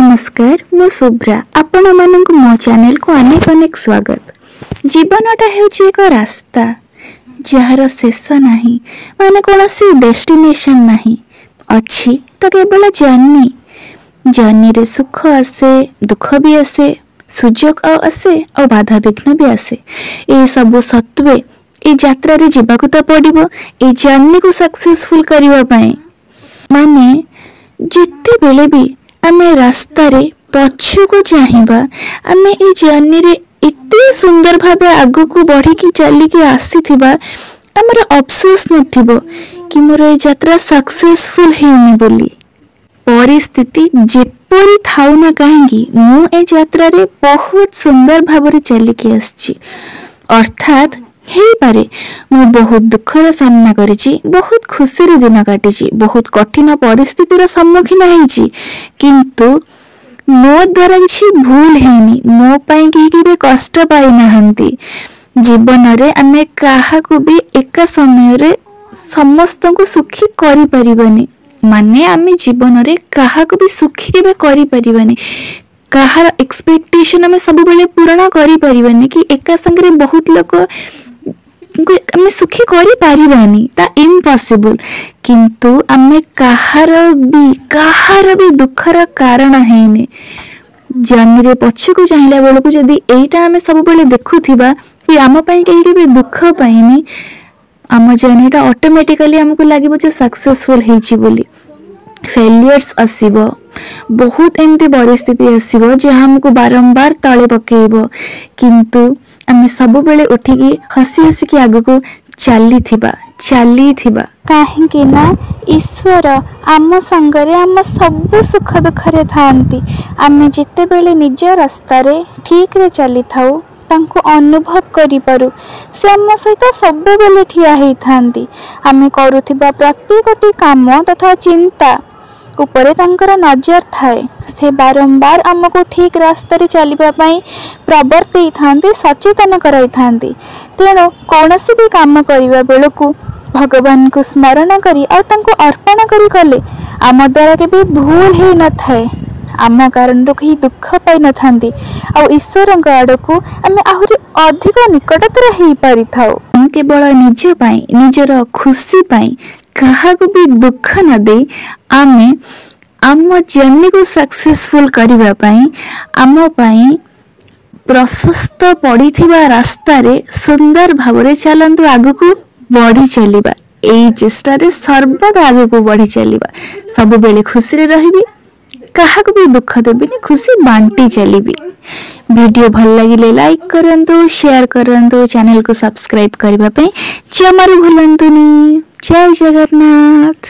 नमस्कार मु शुभ्रा आपण मानक मो चैनल को अनेक अनेक स्वागत। जीवनटा हेउची एक रास्ता जार शेष नहीं माने कौनसी डेस्टिनेशन नहीं अच्छी तो केवल जर्नी। जर्नी रे सुख आसे दुख भी आसे सुजोग आसे और बाधा विघ्न भी आसे। ये सब सत्वे ये यात्रा रे जीवाकू तो पड़िबो ये जर्नी को सक्सेसफुल करिवा पई माने जिते बेले भी आमे रास्ता रे पछु को चाहिबा आमे ए जर्नी रे इते सुंदर भाबे आगु को बढ़ी की चली की आसी थिबा हमर अफसोस नथिबो कि मोर ए यात्रा सक्सेसफुल हेउनी बोली। परिस्थिति जेपरी थाउ ना काहेंगी मु ए यात्रा रे बहुत सुंदर भाबरे चली की आछि। अर्थात हे पारे मु बहुत दुखर सामना करिछि, बहुत खुशी रे दिन काटिछि, बहुत कठिन परिस्थिति रो सम्मुखीन हेछि, किंतु मो द्वारा किछि भूल हेनी, मो पई केबे कष्ट पाई नाहंती। जीवन रे आमे काहा को भी एक समय रे समस्त को सुखी करि परिबनी माने आमे जीवन रे काहा को भी सुखी केबे करि परिबनी। काहार एक्सपेक्टेशन आमे सब बेले पूर्ण करि परिबनी कि एका संग रे बहुत लोक आमे सुखी करि पारिबानी ता इम्पॉसिबल, किंतु आमे काहार भी दुखर कारण हेने। जर्नी रे पछु को चाहिला बेल को जदी एटा आमे सब बेले देखुथिबा कि आम पई केही भी दुख पाइनी आम जर्नीटा ऑटोमेटिकली हमको लागिबो जे सक्सेसफुल हेछि बोली। फेलियर्स आसीबो, बहुत एमती परिस्थिति आसीबो जे हमको बारंबार तळे पकेइबो, किंतु आमे सब बेले उठिकी हसी हसी की आगु को चली थिबा काहेकि ना ईश्वर आम संगरे आम सब सुख दुख रे थांती। आमे जेते बेले निज रास्ता रे ठीक रे चली थाउ तांको अनुभव करि पारु से आम सहित सब बेले ठिया हेई थांती। आमे करूथिबा प्रत्येकटी काम तथा चिंता उपरे तांकर नजर थाए, से बारंबार आमको ठीक रास्ता रे चलिबा पई प्रवर्तई थांती, सचेतन कराई थांती। तेणु कौनसी भी काम करिबा बेलकू भगवान को स्मरण करी और तांको अर्पण करी कले आम द्वारा केबे भूल हेई न थाए, आम कारण कहीं दुख पाई न थांती और ईश्वर आड़ को आमे आहुरी अधिक निकटतर हेई पारि थाउ। केवल निज पाई निजर खुशी पाई कहा को भी दुख न दे आमे आम जर्नी को सक्सेसफुल करिबा पाई आम पाई प्रशस्त पड़िथिबा रास्ता रे सुंदर भावरे चलंतु आगु को बढ़ी चलिबा। एई चेष्टा रे सर्वदा आगु को बढ़ी चलिबा, सब बेले खुशी रे रहिबी, कहा को भी दुख देबिनी, खुशी बांटी चलिबी। वीडियो भल लगिले लाइक करंतु, शेयर करंतु, चैनल को सब्सक्राइब करबा पे जमारू भूलंतुनी। जय जगन्नाथ।